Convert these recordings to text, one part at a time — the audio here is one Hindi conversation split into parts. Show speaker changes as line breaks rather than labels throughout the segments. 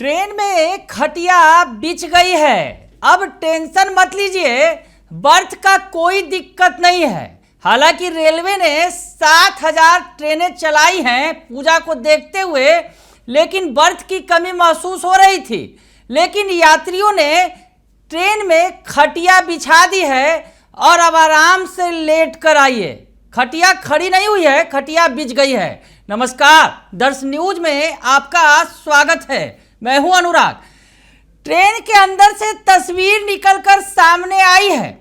ट्रेन में एक खटिया बिछ गई है। अब टेंशन मत लीजिए, बर्थ का कोई दिक्कत नहीं है। हालांकि रेलवे ने 7,000 ट्रेनें चलाई हैं पूजा को देखते हुए, लेकिन बर्थ की कमी महसूस हो रही थी। लेकिन यात्रियों ने ट्रेन में खटिया बिछा दी है और अब आराम से लेट कर आइए। खटिया खड़ी नहीं हुई है, खटिया बिछ गई है। नमस्कार, दर्श न्यूज में आपका स्वागत है। मैं हूं अनुराग। ट्रेन के अंदर से तस्वीर निकलकर सामने आई है।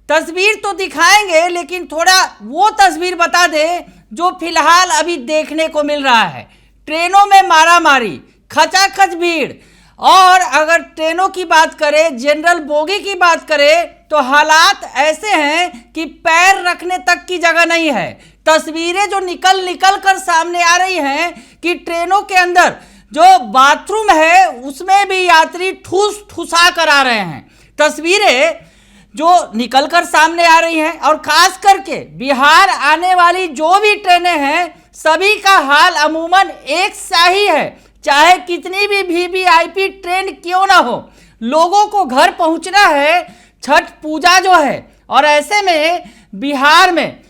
तस्वीर तो दिखाएंगे, लेकिन थोड़ा वो तस्वीर बता दें जो फिलहाल अभी देखने को मिल रहा है। ट्रेनों में मारामारी, खचाखच भीड़, और अगर ट्रेनों की बात करें, जनरल बोगी की बात करें, तो हालात ऐसे हैं कि पैर रखने तक की जगह नहीं है। तस्वीरें जो निकल कर सामने आ रही हैं कि ट्रेनों के अंदर जो बाथरूम है उसमें भी यात्री ठूस ठूसा कर आ रहे हैं। तस्वीरें जो निकल कर सामने आ रही हैं, और खास करके बिहार आने वाली जो भी ट्रेनें हैं सभी का हाल अमूमन एक सा ही है। चाहे कितनी भी वीवीआईपी ट्रेन क्यों ना हो, लोगों को घर पहुंचना है, छठ पूजा जो है। और ऐसे में बिहार में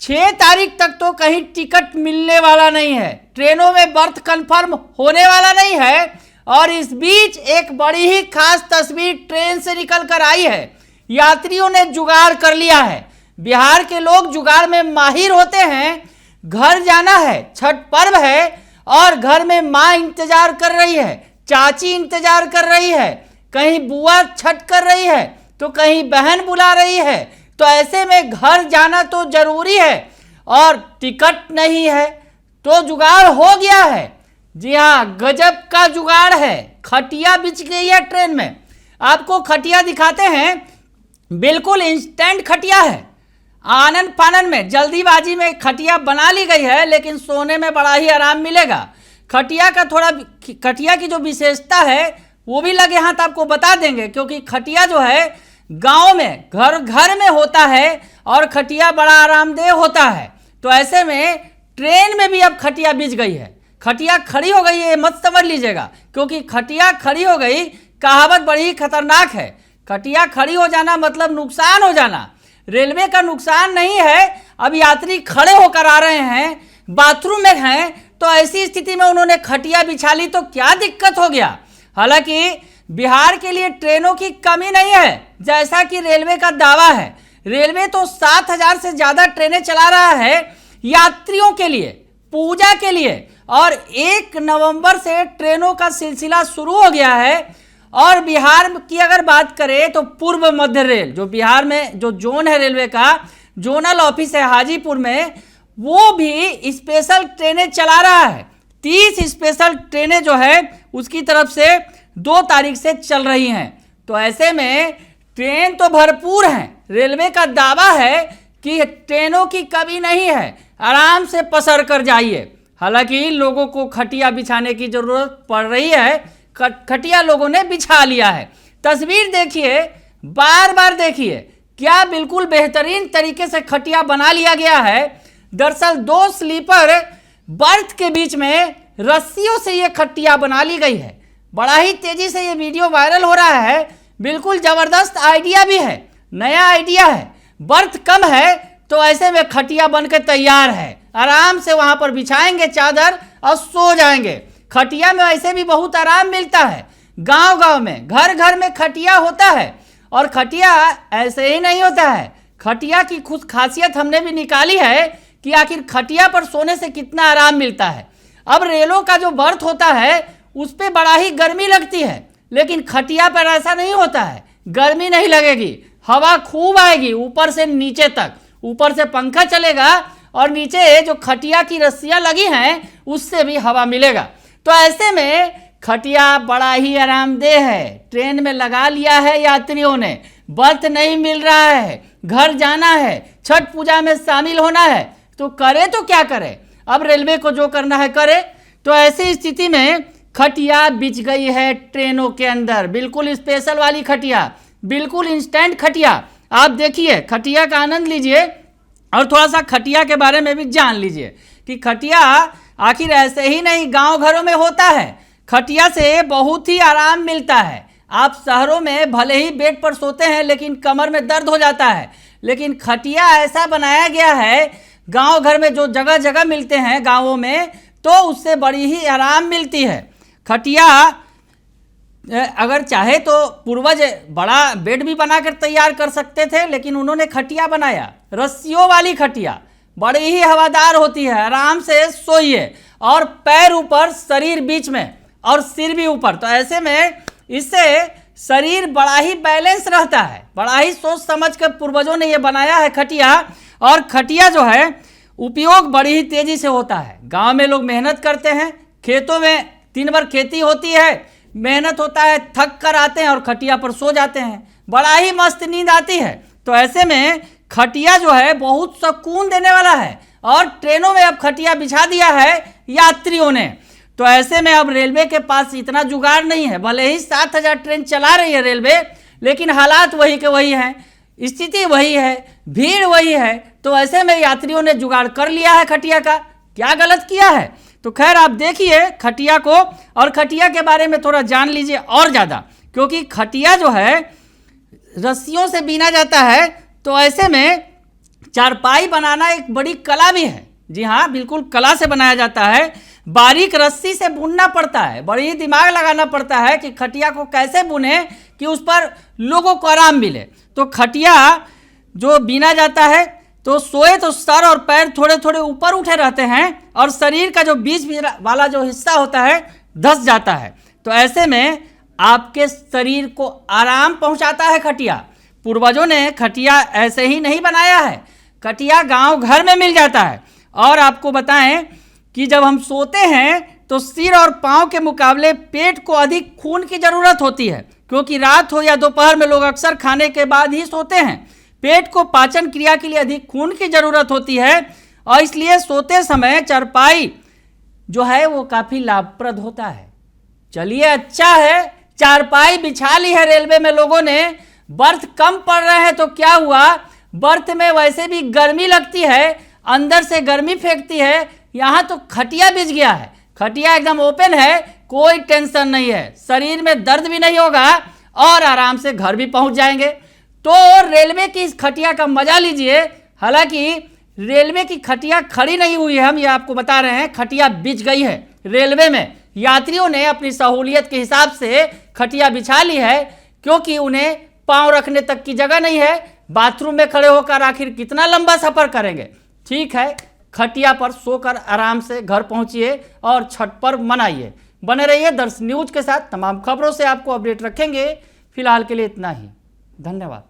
6 तारीख तक तो कहीं टिकट मिलने वाला नहीं है, ट्रेनों में बर्थ कंफर्म होने वाला नहीं है। और इस बीच एक बड़ी ही खास तस्वीर ट्रेन से निकल कर आई है। यात्रियों ने जुगाड़ कर लिया है। बिहार के लोग जुगाड़ में माहिर होते हैं। घर जाना है, छठ पर्व है, और घर में माँ इंतजार कर रही है, चाची इंतजार कर रही है, कहीं बुआ छठ कर रही है, तो कहीं बहन बुला रही है। तो ऐसे में घर जाना तो जरूरी है, और टिकट नहीं है तो जुगाड़ हो गया है। जी हाँ, गजब का जुगाड़ है। खटिया बिछ गई है ट्रेन में। आपको खटिया दिखाते हैं, बिल्कुल इंस्टेंट खटिया है। आनन फानन में, जल्दीबाजी में खटिया बना ली गई है, लेकिन सोने में बड़ा ही आराम मिलेगा। खटिया की जो विशेषता है वो भी लगे हाथ आपको बता देंगे, क्योंकि खटिया जो है गांव में घर घर में होता है, और खटिया बड़ा आरामदेह होता है। तो ऐसे में ट्रेन में भी अब खटिया बिछ गई है। खटिया खड़ी हो गई है, मत समझ लीजिएगा, क्योंकि खटिया खड़ी हो गई कहावत बड़ी ही खतरनाक है। खटिया खड़ी हो जाना मतलब नुकसान हो जाना। रेलवे का नुकसान नहीं है। अब यात्री खड़े होकर आ रहे हैं, बाथरूम में हैं, तो ऐसी स्थिति में उन्होंने खटिया बिछा ली तो क्या दिक्कत हो गया। हालांकि बिहार के लिए ट्रेनों की कमी नहीं है, जैसा कि रेलवे का दावा है। रेलवे तो 7,000 से ज़्यादा ट्रेनें चला रहा है यात्रियों के लिए, पूजा के लिए। और 1 नवंबर से ट्रेनों का सिलसिला शुरू हो गया है। और बिहार की अगर बात करें तो पूर्व मध्य रेल, जो बिहार में जो जोन है रेलवे का, जोनल ऑफिस है हाजीपुर में, वो भी स्पेशल ट्रेनें चला रहा है। 30 स्पेशल ट्रेनें जो है उसकी तरफ से 2 तारीख से चल रही हैं। तो ऐसे में ट्रेन तो भरपूर हैं। रेलवे का दावा है कि ट्रेनों की कमी नहीं है, आराम से पसर कर जाइए। हालांकि लोगों को खटिया बिछाने की जरूरत पड़ रही है। खटिया लोगों ने बिछा लिया है। तस्वीर देखिए, बार बार देखिए, क्या बिल्कुल बेहतरीन तरीके से खटिया बना लिया गया है। दरअसल 2 स्लीपर बर्थ के बीच में रस्सियों से ये खटिया बना ली गई है। बड़ा ही तेजी से ये वीडियो वायरल हो रहा है। बिल्कुल जबरदस्त आइडिया भी है, नया आइडिया है। बर्थ कम है तो ऐसे में खटिया बनकर तैयार है। आराम से वहां पर बिछाएंगे चादर और सो जाएंगे। खटिया में ऐसे भी बहुत आराम मिलता है। गांव गांव में, घर घर में खटिया होता है। और खटिया ऐसे ही नहीं होता है। खटिया की खुद खासियत हमने भी निकाली है कि आखिर खटिया पर सोने से कितना आराम मिलता है। अब रेलों का जो बर्थ होता है उस पर बड़ा ही गर्मी लगती है, लेकिन खटिया पर ऐसा नहीं होता है। गर्मी नहीं लगेगी, हवा खूब आएगी ऊपर से नीचे तक। ऊपर से पंखा चलेगा और नीचे जो खटिया की रस्सियाँ लगी हैं उससे भी हवा मिलेगा। तो ऐसे में खटिया बड़ा ही आरामदेह है। ट्रेन में लगा लिया है यात्रियों ने। बर्थ नहीं मिल रहा है, घर जाना है, छठ पूजा में शामिल होना है, तो करे तो क्या करे। अब रेलवे को जो करना है करे। तो ऐसी स्थिति में खटिया बिछ गई है ट्रेनों के अंदर। बिल्कुल स्पेशल वाली खटिया, बिल्कुल इंस्टेंट खटिया। आप देखिए, खटिया का आनंद लीजिए, और थोड़ा सा खटिया के बारे में भी जान लीजिए कि खटिया आखिर ऐसे ही नहीं गांव घरों में होता है। खटिया से बहुत ही आराम मिलता है। आप शहरों में भले ही बेड पर सोते हैं लेकिन कमर में दर्द हो जाता है, लेकिन खटिया ऐसा बनाया गया है, गांव घर में जो जगह जगह मिलते हैं गांवों में, तो उससे बड़ी ही आराम मिलती है। खटिया अगर चाहे तो पूर्वज बड़ा बेड भी बनाकर तैयार कर सकते थे, लेकिन उन्होंने खटिया बनाया, रस्सियों वाली खटिया, बड़ी ही हवादार होती है, आराम से सोइए, और पैर ऊपर, शरीर बीच में और सिर भी ऊपर। तो ऐसे में इससे शरीर बड़ा ही बैलेंस रहता है। बड़ा ही सोच समझ कर पूर्वजों ने ये बनाया है खटिया। और खटिया जो है उपयोग बड़ी ही तेजी से होता है। गांव में लोग मेहनत करते हैं, खेतों में दिन भर खेती होती है, मेहनत होता है, थक कर आते हैं और खटिया पर सो जाते हैं, बड़ा ही मस्त नींद आती है। तो ऐसे में खटिया जो है बहुत सुकून देने वाला है। और ट्रेनों में अब खटिया बिछा दिया है यात्रियों ने। तो ऐसे में अब रेलवे के पास इतना जुगाड़ नहीं है, भले ही 7000 ट्रेन चला रही है रेलवे, लेकिन हालात वही के वही हैं, स्थिति वही है, भीड़ वही है। तो ऐसे में यात्रियों ने जुगाड़ कर लिया है खटिया का। क्या गलत किया है? तो खैर आप देखिए खटिया को, और खटिया के बारे में थोड़ा जान लीजिए और ज़्यादा, क्योंकि खटिया जो है रस्सियों से बीना जाता है। तो ऐसे में चारपाई बनाना एक बड़ी कला भी है। जी हाँ, बिल्कुल कला से बनाया जाता है। बारीक रस्सी से बुनना पड़ता है, बड़ी ही दिमाग लगाना पड़ता है कि खटिया को कैसे बुने कि उस पर लोगों को आराम मिले। तो खटिया जो बीना जाता है, तो सोए तो सर और पैर थोड़े थोड़े ऊपर उठे रहते हैं और शरीर का जो बीच वाला जो हिस्सा होता है धंस जाता है। तो ऐसे में आपके शरीर को आराम पहुंचाता है खटिया। पूर्वजों ने खटिया ऐसे ही नहीं बनाया है, खटिया गांव घर में मिल जाता है। और आपको बताएं कि जब हम सोते हैं तो सिर और पाँव के मुकाबले पेट को अधिक खून की ज़रूरत होती है, क्योंकि रात हो या दोपहर में लोग अक्सर खाने के बाद ही सोते हैं। पेट को पाचन क्रिया के लिए अधिक खून की ज़रूरत होती है, और इसलिए सोते समय चारपाई जो है वो काफ़ी लाभप्रद होता है। चलिए अच्छा है, चारपाई बिछा ली है रेलवे में लोगों ने। बर्थ कम पड़ रहे हैं तो क्या हुआ, बर्थ में वैसे भी गर्मी लगती है, अंदर से गर्मी फेंकती है, यहाँ तो खटिया बिछ गया है, खटिया एकदम ओपन है, कोई टेंशन नहीं है, शरीर में दर्द भी नहीं होगा और आराम से घर भी पहुँच जाएंगे। तो रेलवे की इस खटिया का मजा लीजिए। हालांकि रेलवे की खटिया खड़ी नहीं हुई है, हम ये आपको बता रहे हैं, खटिया बिछ गई है रेलवे में। यात्रियों ने अपनी सहूलियत के हिसाब से खटिया बिछा ली है, क्योंकि उन्हें पाँव रखने तक की जगह नहीं है, बाथरूम में खड़े होकर आखिर कितना लंबा सफ़र करेंगे। ठीक है, खटिया पर सोकर आराम से घर पहुंचिए और छठ पर्व मनाइए। बने रहिए दर्श न्यूज के साथ, तमाम खबरों से आपको अपडेट रखेंगे। फिलहाल के लिए इतना ही, धन्यवाद।